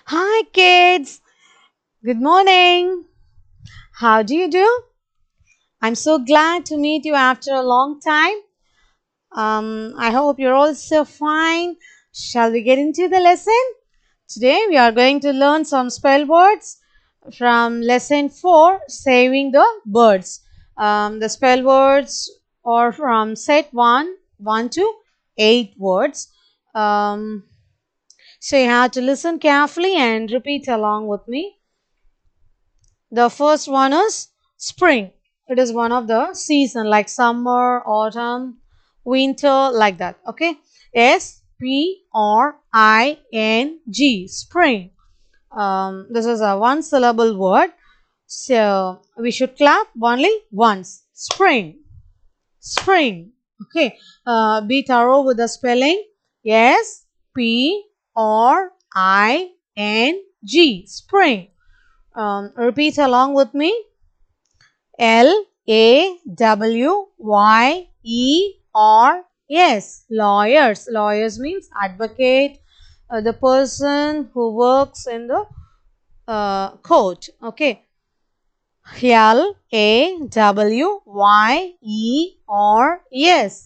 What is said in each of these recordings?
Hi kids, good morning. How do you do? I'm so glad to meet you after a long time. I hope you're all so fine. Shall we get into the lesson? Today we are going to learn some spell words from lesson 4, Saving the Birds. The spell words are from set 1 to 8 words. Um, so you have to listen carefully and repeat along with me. The first one is spring. It is one of the season like summer, autumn, winter, like that. Okay. Spring. Spring. This is a one syllable word. So we should clap only once. Spring. Spring. Okay. Be thorough with the spelling. Spring. Spring. Repeat along with me. Lawyers. Lawyers. Lawyers means advocate, the person who works in the court. Okay. Lawyers.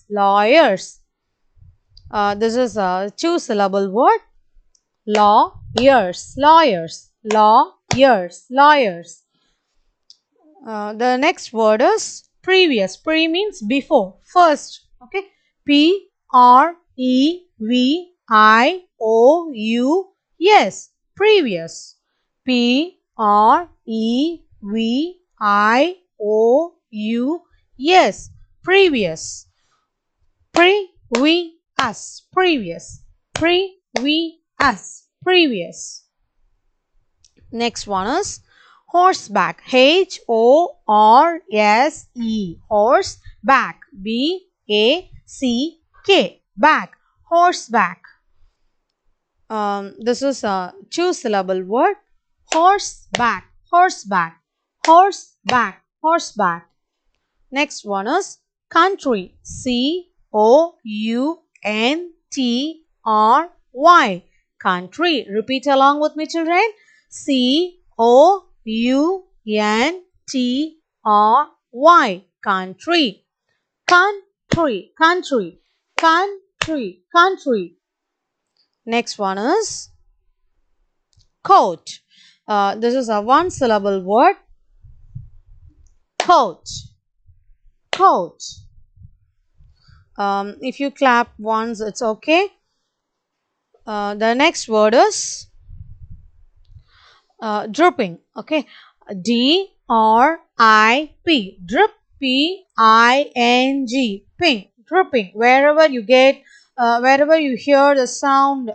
Lawyers. This is a two syllable word. Lawyers. Lawyers. Lawyers. Lawyers. The next word is previous. Pre means before, first. Okay. Previous. Previous. Previous. Previous. Previous. Previous. Next one is horseback. Horse. Horseback. Back. Back. Horseback. This is a two syllable word. Horseback. Horseback. Horseback. Horseback. Next one is country. Country. Country. Repeat along with me, children. Country. Country. Country. Country. Country. Country. Next one is coat. This is a one syllable word. Coat. Coat. If you clap once, it's okay. The next word is dripping. Okay. D-R-I-P. Drip. P-I-N-G. Ping. Dripping. Wherever you hear the sound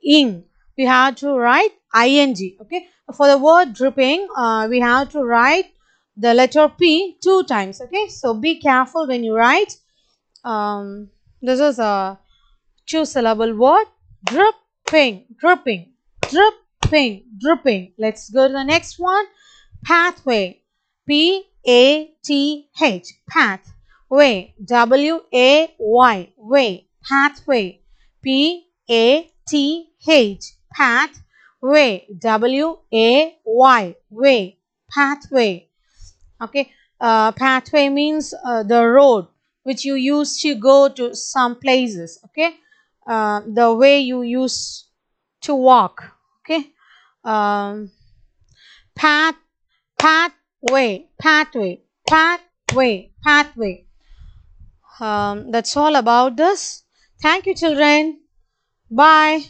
ing, we have to write ing. Okay. For the word dripping, we have to write the letter P two times. Okay. So be careful when you write. This is a two syllable word. Dripping. Dripping. Let's go to the next one. Pathway. P-A-T-H. Pathway. W-A-Y. Way. Pathway. P-A-T-H. Pathway. W-A-Y. Way. Pathway. Okay. Pathway means the road which you use to go to some places. Okay. The way you use to walk. Okay. Path Pathway. That's all about this. Thank you, children. Bye.